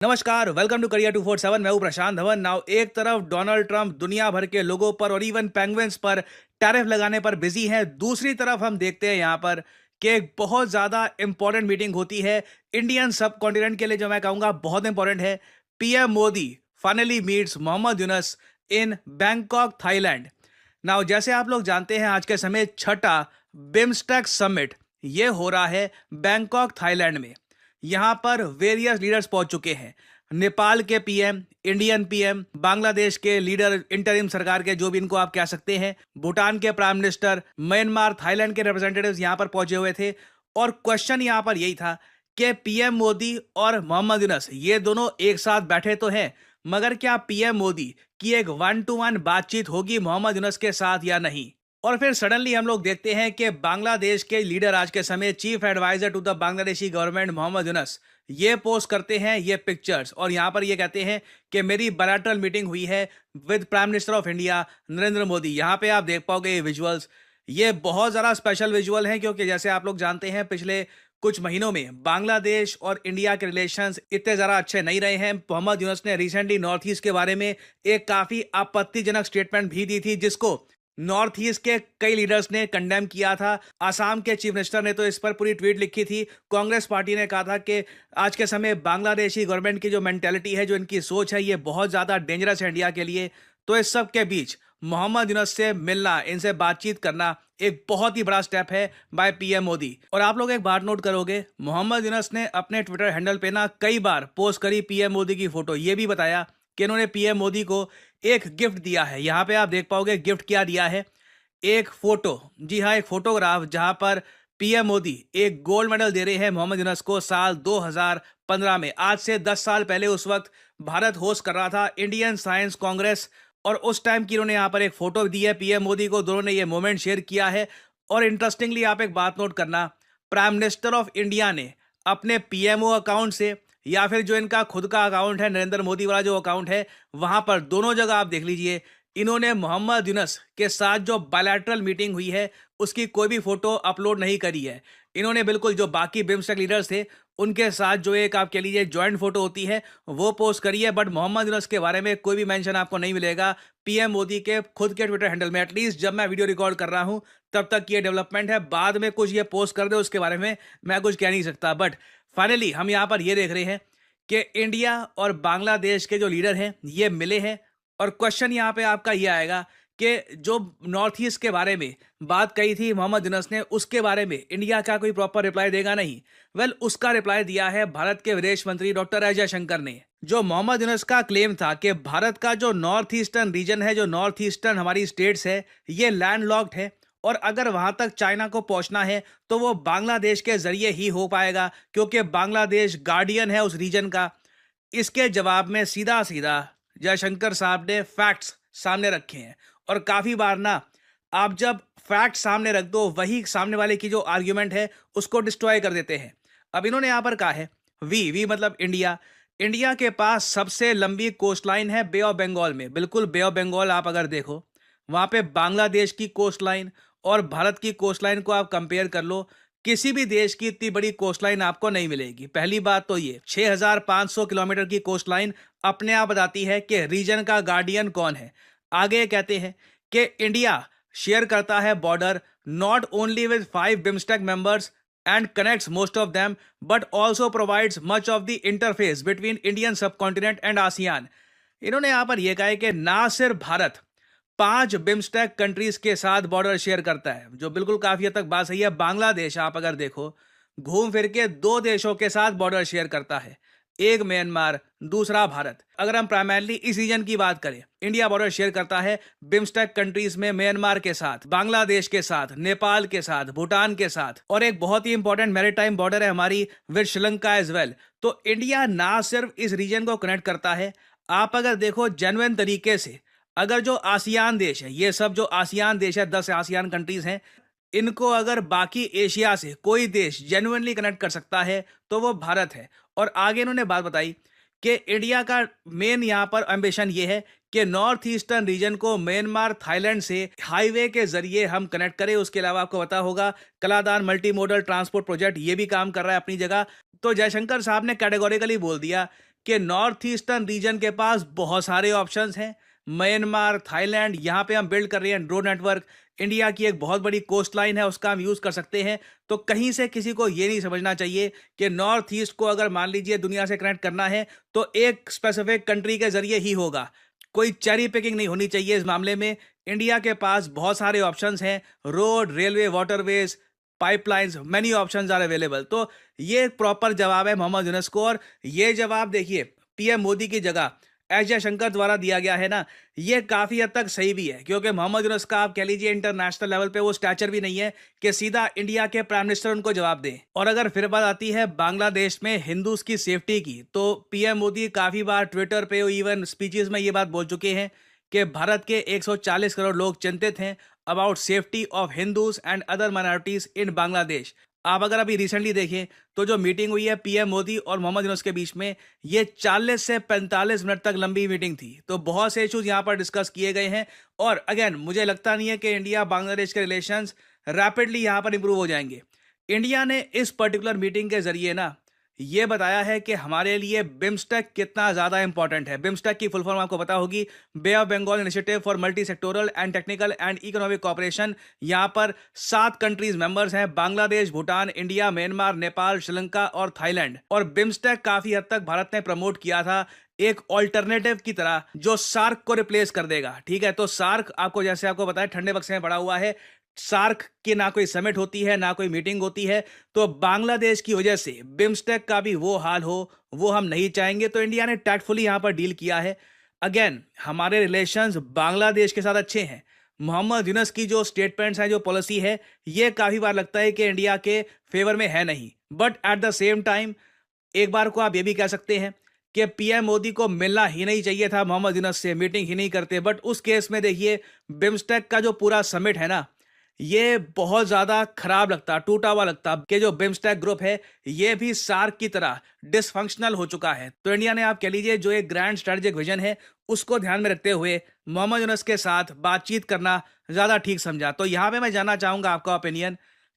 नमस्कार, welcome to career 247। मैं हूं प्रशांत धवन। नाउ एक तरफ डोनाल्ड ट्रंप दुनिया भर के लोगों पर और इवन पेंगुइन्स पर टैरिफ लगाने पर बिजी हैं। दूसरी तरफ हम देखते हैं यहां पर कि एक बहुत ज्यादा इंपॉर्टेंट मीटिंग होती है इंडियन सब कॉन्टिनेंट के लिए, जो मैं कहूंगा बहुत इंपॉर्टेंट है। PM Modi finally meets Muhammad Yunus in Bangkok, Thailand. Now जैसे आप लोग जानते हैं, आज के समय छठा बिम्स्टेक समिट ये हो रहा है बैंकॉक, थाईलैंड में। यहां पर वेरियस लीडर्स पहुंच चुके हैं। नेपाल के पीएम, इंडियन पीएम, बांग्लादेश के लीडर, इंटरिम सरकार के, जो भी इनको आप कह सकते हैं, भूटान के प्राइम मिनिस्टर, म्यांमार, थाईलैंड के रिप्रेजेंटेटिव्स यहां पर पहुंचे हुए थे। और क्वेश्चन यहां पर यही था कि पीएम मोदी और मोहम्मद यूनुस ये दोनों एक साथ बैठे तो हैं, मगर क्या पीएम मोदी की एक 1-to-1 बातचीत होगी मोहम्मद यूनुस के साथ या नहीं? और फिर सडनली हम लोग देखते हैं कि बांग्लादेश के लीडर, आज के समय chief adviser to the Bangladeshi government Muhammad Yunus, ये पोस्ट करते हैं ये पिक्चर्स, और यहां पर ये कहते हैं कि मेरी बायलैटरल मीटिंग हुई है with prime minister of India Narendra Modi. यहां पे आप देख पाओगे ये विजुअल्स, ये बहुत ज़्यादा स्पेशल विजुअल हैं, क्योंकि जैसे आप लोग जानते हैं पिछले कुछ महीनों में बांग्लादेश और इंडिया के रिलेशंस इतने ज़्यादा अच्छे नहीं रहे हैं। मोहम्मद यूनुस ने रिसेंटली नॉर्थ ईस्ट के बारे में एक काफ़ी आपत्तिजनक स्टेटमेंट भी दी थी, जिसको नॉर्थ ईस्ट के कई लीडर्स ने कंडेम किया था। असम के चीफ मिनिस्टर ने तो इस पर पूरी ट्वीट लिखी थी। कांग्रेस पार्टी ने कहा था कि आज के समय बांग्लादेशी गवर्नमेंट की जो मेंटेलिटी है, जो इनकी सोच है, ये बहुत ज़्यादा डेंजरस है इंडिया के लिए। तो इस सब के बीच मोहम्मद यूनुस से मिलना, इनसे बातचीत करना एक बहुत ही बड़ा स्टेप है बाय पीएम मोदी। और आप लोग एक बात नोट करोगे, मोहम्मद यूनुस ने अपने ट्विटर हैंडल पे ना कई बार पोस्ट करी पीएम मोदी की फोटो। ये भी बताया कि इन्होंने पीएम मोदी को एक गिफ्ट दिया है। यहां पे आप देख पाओगे गिफ्ट क्या दिया है, एक फोटो। जी हाँ, एक फोटोग्राफ, जहां पर पीएम मोदी एक गोल्ड मेडल दे रहे हैं मोहम्मद यूनुस को साल 2015 में। आज से 10 साल पहले उस वक्त भारत होस्ट कर रहा था इंडियन साइंस कांग्रेस, और उस टाइम की इन्होंने यहाँ पर एक फोटो दी है पीएम मोदी को। दोनों ने ये मोमेंट शेयर किया है। और इंटरेस्टिंगली आप एक बात नोट करना, प्राइम मिनिस्टर ऑफ इंडिया ने अपने पीएमओ अकाउंट से, या फिर जो इनका खुद का अकाउंट है नरेंद्र मोदी वाला जो अकाउंट है, वहां पर दोनों जगह आप देख लीजिए, इन्होंने मोहम्मद यूनुस के साथ जो बायलैटरल मीटिंग हुई है उसकी कोई भी फोटो अपलोड नहीं करी है। इन्होंने बिल्कुल जो बाकी बिम्स्टेक लीडर्स थे उनके साथ जो एक आप कह लीजिए जॉइंट फोटो होती है वो पोस्ट करी है, बट मोहम्मद यूनुस के बारे में कोई भी मेंशन आपको नहीं मिलेगा पीएम मोदी के खुद के ट्विटर हैंडल में। एटलीस्ट जब मैं वीडियो रिकॉर्ड कर रहा हूं तब तक ये डेवलपमेंट है। बाद में कुछ ये पोस्ट कर दे उसके बारे में मैं कुछ कह नहीं सकता। बट फाइनली हम यहाँ पर ये देख रहे हैं कि इंडिया और बांग्लादेश के जो लीडर हैं ये मिले हैं। और क्वेश्चन यहाँ पे आपका ये आएगा कि जो नॉर्थ ईस्ट के बारे में बात कही थी मोहम्मद यूनुस ने, उसके बारे में इंडिया का कोई प्रॉपर रिप्लाई देगा नहीं? वेल, उसका रिप्लाई दिया है भारत के विदेश मंत्री डॉक्टर एस जयशंकर ने। जो मोहम्मद यूनुस का क्लेम था कि भारत का जो नॉर्थ ईस्टर्न रीजन है, जो नॉर्थ ईस्टर्न हमारी स्टेट्स है, ये लैंड लॉक्ड है, और अगर वहां तक चाइना को पहुंचना है तो वो बांग्लादेश के जरिए ही हो पाएगा, क्योंकि बांग्लादेश गार्डियन है उस रीजन का। इसके जवाब में सीधा सीधा जयशंकर साहब ने फैक्ट्स सामने रखे हैं। और काफी बार ना, आप जब फैक्ट सामने रख दो, वही सामने वाले की जो आर्ग्यूमेंट है उसको डिस्ट्रॉय कर देते हैं। अब इन्होंने यहां पर कहा है वी मतलब इंडिया। इंडिया के पास सबसे लंबी कोस्ट लाइन है बे ऑफ बंगाल में। बिल्कुल, बे ऑफ बंगाल आप अगर देखो, वहां पे बांग्लादेश की कोस्ट लाइन और भारत की कोस्ट लाइन को आप कंपेयर कर लो, किसी भी देश की इतनी बड़ी कोस्ट लाइन आपको नहीं मिलेगी। पहली बात तो ये 6500 किलोमीटर की कोस्ट लाइन अपने आप बताती है कि रीजन का गार्डियन कौन है। आगे कहते हैं कि इंडिया शेयर करता है border not only with 5 BIMSTEC members and connects most of them, but also provides much of the interface between Indian subcontinent and ASEAN. इन्होंने यहां पर यह कहा है कि ना सिर्फ भारत 5 बिम्स्टेक कंट्रीज के साथ बॉर्डर शेयर करता है, जो बिल्कुल काफी हद तक बात सही है। बांग्लादेश आप अगर देखो, घूम फिर के 2 देशों के साथ बॉर्डर शेयर करता है, एक म्यांमार, दूसरा भारत। अगर हम प्राइमरली इस रीजन की बात करें, इंडिया बॉर्डर शेयर करता है बिम्स्टेक कंट्रीज में म्यांमार के साथ, बांग्लादेश के साथ, नेपाल के साथ, भूटान के साथ, और एक बहुत ही इंपॉर्टेंट मैरीटाइम बॉर्डर है हमारी विद श्रीलंका एज वेल। तो इंडिया ना सिर्फ इस रीजन को कनेक्ट करता है, आप अगर देखो जेन्युइन तरीके से, अगर जो आसियान देश है, ये सब जो आसियान देश है, 10 आसियान कंट्रीज हैं, इनको अगर बाकी एशिया से कोई देश जेन्युइनली कनेक्ट कर सकता है तो वो भारत है। और आगे इन्होंने बात बताई कि इंडिया का मेन यहाँ पर एम्बिशन ये है कि नॉर्थ ईस्टर्न रीजन को म्यांमार, थाईलैंड से हाईवे के जरिए हम कनेक्ट करें। उसके अलावा आपको पता होगा Kaladan multi modal transport project ये भी काम कर रहा है अपनी जगह। तो जयशंकर साहब ने कैटेगोरिकली बोल दिया कि नॉर्थ ईस्टर्न रीजन के पास बहुत सारे ऑप्शंस हैं। म्यांमार, थाईलैंड, यहाँ पे हम बिल्ड कर रहे हैं ड्रोन नेटवर्क। इंडिया की एक बहुत बड़ी कोस्ट लाइन है, उसका हम यूज़ कर सकते हैं। तो कहीं से किसी को ये नहीं समझना चाहिए कि नॉर्थ ईस्ट को अगर मान लीजिए दुनिया से कनेक्ट करना है तो एक स्पेसिफिक कंट्री के जरिए ही होगा। कोई चेरी पिकिंग नहीं होनी चाहिए इस मामले में। इंडिया के पास बहुत सारे ऑप्शंस हैं, road, railway, waterways, pipelines, many options are available. तो ये प्रॉपर जवाब है मोहम्मद यूनुस को। और ये जवाब देखिए पीएम मोदी की जगह एस जयशंकर द्वारा दिया गया है ना, ये काफ़ी हद तक सही भी है, क्योंकि मोहम्मद यूनुस का आप कह लीजिए इंटरनेशनल लेवल पे वो स्टैचर भी नहीं है कि सीधा इंडिया के प्राइम मिनिस्टर उनको जवाब दें। और अगर फिर बात आती है बांग्लादेश में हिंदूज की सेफ्टी की, तो पीएम मोदी काफ़ी बार ट्विटर पे इवन स्पीचेस में ये बात बोल चुके हैं कि भारत के 140 करोड़ लोग चिंतित हैं about safety of Hindus and other minorities इन बांग्लादेश। आप अगर अभी रिसेंटली देखें तो जो मीटिंग हुई है पीएम मोदी और मोहम्मद यूनुस के बीच में, ये 40 से 45 मिनट तक लंबी मीटिंग थी। तो बहुत से इश्यूज यहाँ पर डिस्कस किए गए हैं। और अगेन मुझे लगता नहीं है कि इंडिया बांग्लादेश के रिलेशंस रैपिडली यहाँ पर इंप्रूव हो जाएंगे। इंडिया ने इस पर्टिकुलर मीटिंग के जरिए ना ये बताया है कि हमारे लिए बिम्स्टेक कितना ज़्यादा इंपॉर्टेंट है। बिम्स्टेक की फुल फॉर्म आपको पता होगी, bay of Bengal initiative for multi sectoral and technical and economic cooperation. यहाँ पर 7 कंट्रीज मेंबर्स हैं, बांग्लादेश, भूटान, इंडिया, म्यांमार, नेपाल, श्रीलंका और थाईलैंड। और बिम्स्टेक काफ़ी हद तक भारत ने प्रमोट किया था एक ऑल्टरनेटिव की तरह जो सार्क को रिप्लेस कर देगा। ठीक है, तो सार्क आपको जैसे आपको बताया ठंडे बक्से में पड़ा हुआ है। सार्क की ना कोई समिट होती है ना कोई मीटिंग होती है। तो बांग्लादेश की वजह से बिम्स्टेक का भी वो हाल हो, वो हम नहीं चाहेंगे। तो इंडिया ने टैक्टफुली यहाँ पर डील किया है। अगेन हमारे रिलेशंस बांग्लादेश के साथ अच्छे हैं। मोहम्मद यूनुस की जो स्टेटमेंट्स हैं, जो पॉलिसी है, ये काफ़ी बार लगता है कि इंडिया के फेवर में है नहीं। But at the same time एक बार को आप ये भी कह सकते हैं कि पीएम मोदी को मिलना ही नहीं चाहिए था मोहम्मद यूनुस से, मीटिंग ही नहीं करते। बट उस केस में देखिए बिम्स्टेक का जो पूरा समिट है ना, ये बहुत ज़्यादा खराब लगता, टूटा हुआ लगता कि जो बिम्स्टेक ग्रुप है ये भी सार्क की तरह डिसफंक्शनल हो चुका है। तो इंडिया ने आप कह लीजिए जो एक ग्रैंड स्ट्रेटेजिक विजन है उसको ध्यान में रखते हुए मोहम्मद यूनुस के साथ बातचीत करना ज़्यादा ठीक समझा। तो यहाँ पे मैं जानना चाहूँगा आपका ओपिनियन,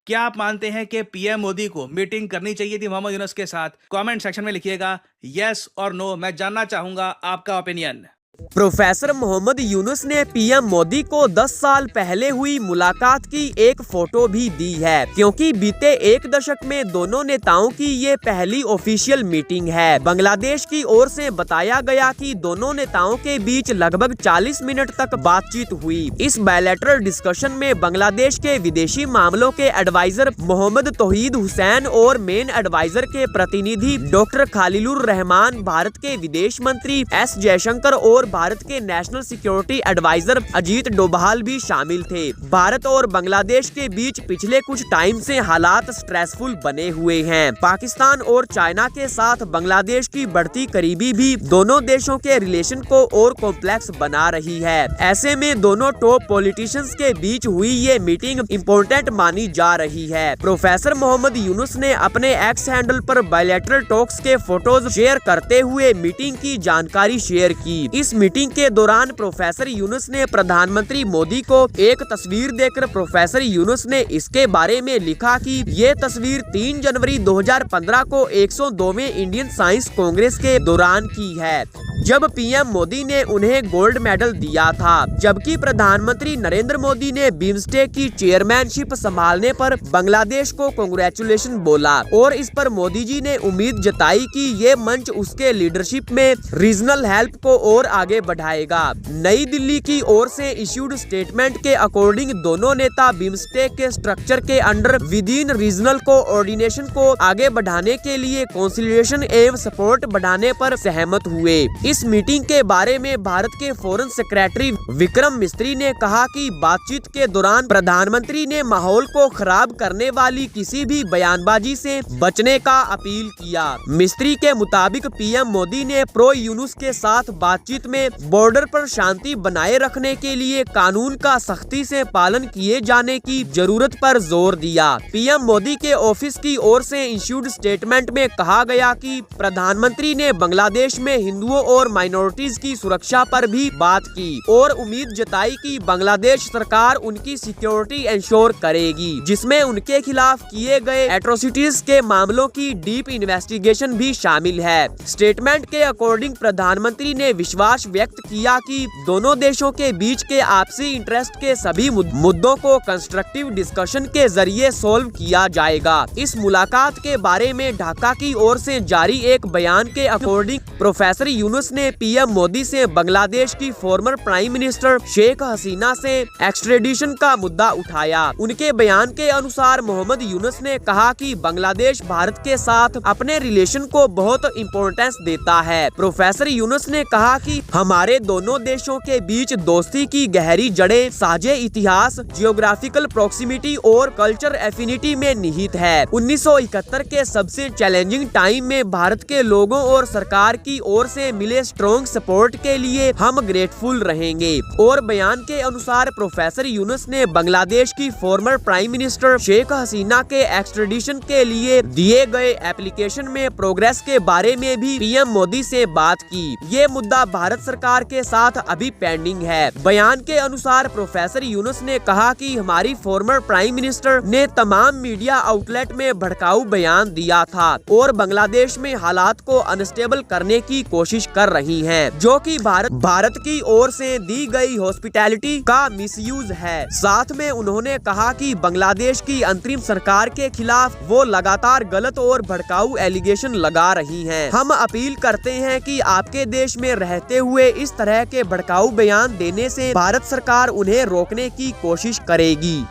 क्या आप मानते हैं कि पीएम मोदी को मीटिंग करनी चाहिए थी मोहम्मद यूनुस के साथ? कमेंट सेक्शन में लिखिएगा यस और नो, मैं जानना चाहूँगा आपका ओपिनियन। प्रोफेसर मोहम्मद यूनुस ने पीएम मोदी को 10 साल पहले हुई मुलाकात की एक फोटो भी दी है, क्योंकि बीते 1 दशक में दोनों नेताओं की ये पहली ऑफिशियल मीटिंग है। बांग्लादेश की ओर से बताया गया कि दोनों नेताओं के बीच लगभग 40 मिनट तक बातचीत हुई। इस बायलैटरल डिस्कशन में बांग्लादेश के विदेशी मामलों के एडवाइजर मोहम्मद तौहीद हुसैन और मेन एडवाइजर के प्रतिनिधि डॉक्टर खलीलुर रहमान, भारत के विदेश मंत्री एस जयशंकर और भारत के national security adviser Ajit Doval भी शामिल थे। भारत और बांग्लादेश के बीच पिछले कुछ टाइम से हालात स्ट्रेसफुल बने हुए हैं। पाकिस्तान और चाइना के साथ बांग्लादेश की बढ़ती करीबी भी दोनों देशों के रिलेशन को और कॉम्प्लेक्स बना रही है। ऐसे में दोनों टॉप पॉलिटिशियंस के बीच हुई ये मीटिंग इम्पोर्टेंट मानी जा रही है। प्रोफेसर मोहम्मद यूनुस ने अपने एक्स हैंडल पर बायलैटरल टॉक्स के फोटोज शेयर करते हुए मीटिंग की जानकारी शेयर की। इस मीटिंग के दौरान प्रोफेसर यूनुस ने प्रधानमंत्री मोदी को एक तस्वीर देकर प्रोफेसर यूनुस ने इसके बारे में लिखा कि ये तस्वीर 3 जनवरी 2015 को 102वें इंडियन साइंस कांग्रेस के दौरान की है, जब पीएम मोदी ने उन्हें गोल्ड मेडल दिया था। जबकि प्रधानमंत्री नरेंद्र मोदी ने बिम्स्टेक की चेयरमैनशिप संभालने पर बांग्लादेश को कांग्रेचुलेशन बोला और इस पर मोदी जी ने उम्मीद जताई कि ये मंच उसके लीडरशिप में रीजनल हेल्प को और आगे बढ़ाएगा। नई दिल्ली की ओर से इश्यूड स्टेटमेंट के अकॉर्डिंग दोनों नेता बिम्स्टेक के स्ट्रक्चर के under with in regional coordination को आगे बढ़ाने के लिए कंसोलिडेशन एवं सपोर्ट बढ़ाने पर सहमत हुए। इस मीटिंग के बारे में भारत के फॉरेन सेक्रेटरी विक्रम मिस्त्री ने कहा कि बातचीत के दौरान प्रधानमंत्री ने माहौल को खराब करने वाली किसी भी बयानबाजी से बचने का अपील किया। मिस्त्री के मुताबिक पीएम मोदी ने प्रो यूनुस के साथ बातचीत में बॉर्डर पर शांति बनाए रखने के लिए कानून का सख्ती से पालन किए जाने की जरूरत पर जोर दिया। पीएम मोदी के ऑफिस की ओर से इश्यूड स्टेटमेंट में कहा गया कि प्रधानमंत्री ने बांग्लादेश में हिंदुओं और माइनॉरिटीज की सुरक्षा पर भी बात की और उम्मीद जताई कि बांग्लादेश सरकार उनकी सिक्योरिटी इंश्योर करेगी, जिसमें उनके खिलाफ किए गए एट्रोसिटीज के मामलों की डीप इन्वेस्टिगेशन भी शामिल है। स्टेटमेंट के अकॉर्डिंग प्रधानमंत्री ने विश्वास व्यक्त किया कि दोनों देशों के बीच के आपसी इंटरेस्ट के सभी मुद्दों को कंस्ट्रक्टिव डिस्कशन के जरिए सोल्व किया जाएगा। इस मुलाकात के बारे में ढाका की ओर से जारी एक बयान के अकॉर्डिंग प्रोफेसर यूनुस ने पीएम मोदी से बांग्लादेश की former prime minister Sheikh Hasina से एक्सट्रेडिशन का मुद्दा उठाया। उनके बयान के अनुसार मोहम्मद यूनुस ने कहा कि बांग्लादेश भारत के साथ अपने रिलेशन को बहुत इम्पोर्टेंस देता है। प्रोफेसर यूनुस ने कहा कि हमारे दोनों देशों के बीच दोस्ती की गहरी जड़ें साझे इतिहास, जियोग्राफिकल प्रॉक्सिमिटी और कल्चर एफिनिटी में निहित है। 1971 के सबसे चैलेंजिंग टाइम में भारत के लोगों और सरकार की ओर से मिले स्ट्रॉन्ग सपोर्ट के लिए हम ग्रेटफुल रहेंगे। और बयान के अनुसार प्रोफेसर यूनुस ने बांग्लादेश की former prime minister Sheikh Hasina के एक्सट्रेडिशन के लिए दिए गए एप्लीकेशन में प्रोग्रेस के बारे में भी पीएम मोदी से बात की। ये मुद्दा भारत सरकार के साथ अभी पेंडिंग है। बयान के अनुसार प्रोफेसर यूनुस ने कहा कि हमारी फॉर्मर प्राइम मिनिस्टर ने तमाम मीडिया आउटलेट में भड़काऊ बयान दिया था और बांग्लादेश में हालात को अनस्टेबल करने की कोशिश कर रही हैं, जो कि भारत की ओर से दी गई हॉस्पिटैलिटी का मिसयूज है। साथ में उन्होंने कहा कि बांग्लादेश की अंतरिम सरकार के खिलाफ वो लगातार गलत और भड़काऊ एलिगेशन लगा रही हैं। हम अपील करते हैं कि आपके देश में रहते हुए इस तरह के भड़काऊ बयान देने से भारत सरकार उन्हें रोकने की कोशिश करेगी।